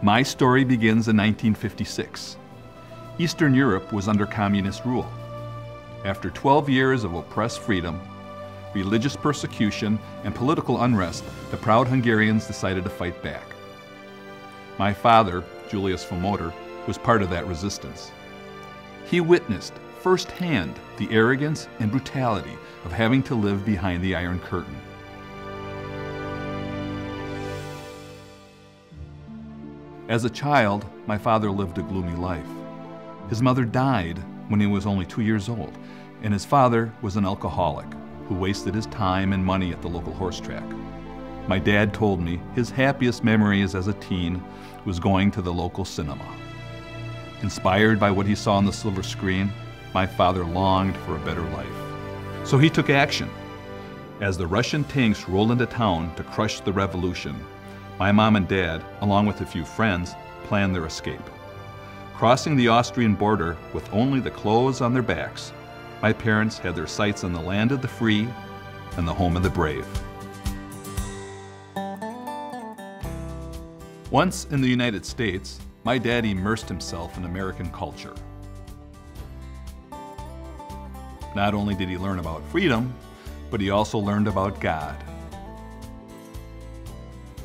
My story begins in 1956. Eastern Europe was under communist rule. After 12 years of oppressed freedom, religious persecution, and political unrest, the proud Hungarians decided to fight back. My father, Julius Fomotor, was part of that resistance. He witnessed firsthand the arrogance and brutality of having to live behind the Iron Curtain. As a child, my father lived a gloomy life. His mother died when he was only 2 years old, and his father was an alcoholic who wasted his time and money at the local horse track. My dad told me his happiest memories as a teen was going to the local cinema. Inspired by what he saw on the silver screen, my father longed for a better life. So he took action. As the Russian tanks rolled into town to crush the revolution, my mom and dad, along with a few friends, planned their escape. Crossing the Austrian border with only the clothes on their backs, my parents had their sights on the land of the free and the home of the brave. Once in the United States, my dad immersed himself in American culture. Not only did he learn about freedom, but he also learned about God.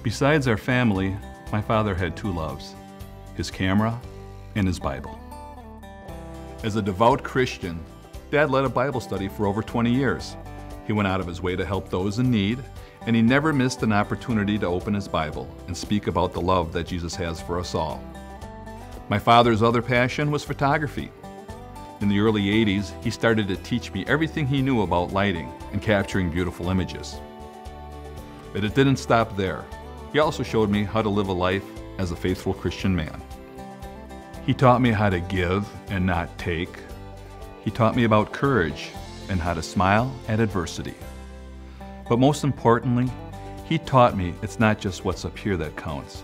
Besides our family, my father had two loves, his camera and his Bible. As a devout Christian, Dad led a Bible study for over 20 years. He went out of his way to help those in need, and he never missed an opportunity to open his Bible and speak about the love that Jesus has for us all. My father's other passion was photography. In the early 80s, he started to teach me everything he knew about lighting and capturing beautiful images. But it didn't stop there. He also showed me how to live a life as a faithful Christian man. He taught me how to give and not take. He taught me about courage and how to smile at adversity. But most importantly, he taught me it's not just what's up here that counts,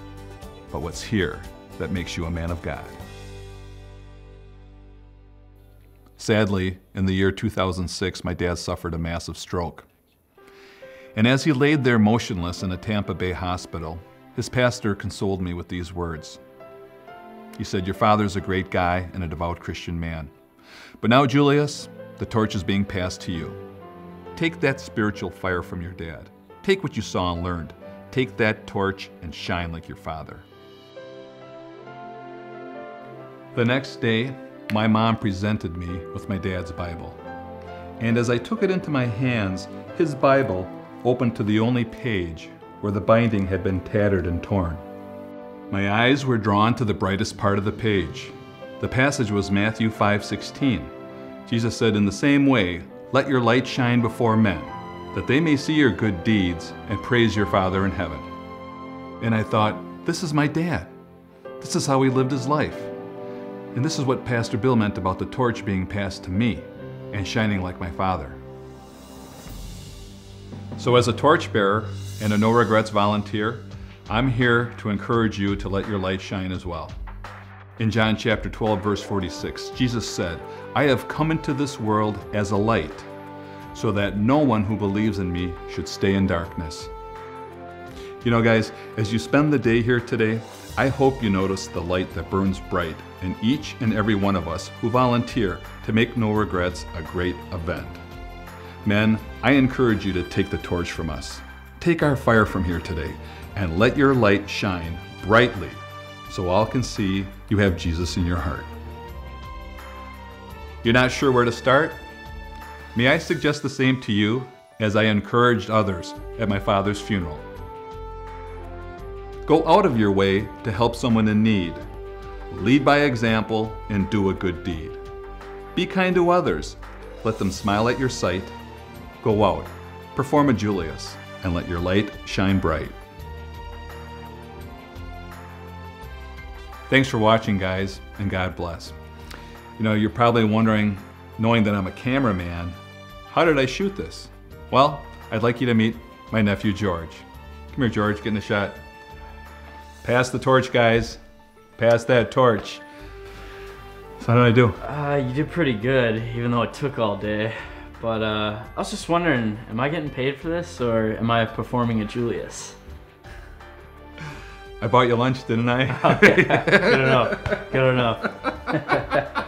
but what's here that makes you a man of God. Sadly, in the year 2006, my dad suffered a massive stroke. And as he laid there motionless in a Tampa Bay hospital, his pastor consoled me with these words. He said, "Your father's a great guy and a devout Christian man. But now, Julius, the torch is being passed to you. Take that spiritual fire from your dad. Take what you saw and learned. Take that torch and shine like your father." The next day, my mom presented me with my dad's Bible. And as I took it into my hands, his Bible opened to the only page where the binding had been tattered and torn. My eyes were drawn to the brightest part of the page. The passage was Matthew 5:16. Jesus said, "In the same way, let your light shine before men, that they may see your good deeds and praise your Father in heaven." And I thought, this is my dad. This is how he lived his life. And this is what Pastor Bill meant about the torch being passed to me and shining like my father. So as a torchbearer and a No Regrets volunteer, I'm here to encourage you to let your light shine as well. In John chapter 12, verse 46, Jesus said, "I have come into this world as a light, so that no one who believes in me should stay in darkness." You know, guys, as you spend the day here today, I hope you notice the light that burns bright in each and every one of us who volunteer to make No Regrets a great event. Men, I encourage you to take the torch from us. Take our fire from here today and let your light shine brightly so all can see you have Jesus in your heart. You're not sure where to start? May I suggest the same to you as I encouraged others at my father's funeral. Go out of your way to help someone in need. Lead by example and do a good deed. Be kind to others. Let them smile at your sight. Go out, perform a Julius, and let your light shine bright. Thanks for watching, guys, and God bless. You know, you're probably wondering, knowing that I'm a cameraman, how did I shoot this? Well, I'd like you to meet my nephew, George. Come here, George, get in the shot. Pass the torch, guys. Pass that torch. So how did I do? You did pretty good, even though it took all day. But I was just wondering, am I getting paid for this, or am I performing a Julius? I bought you lunch, didn't I? Okay. Good enough. Good enough.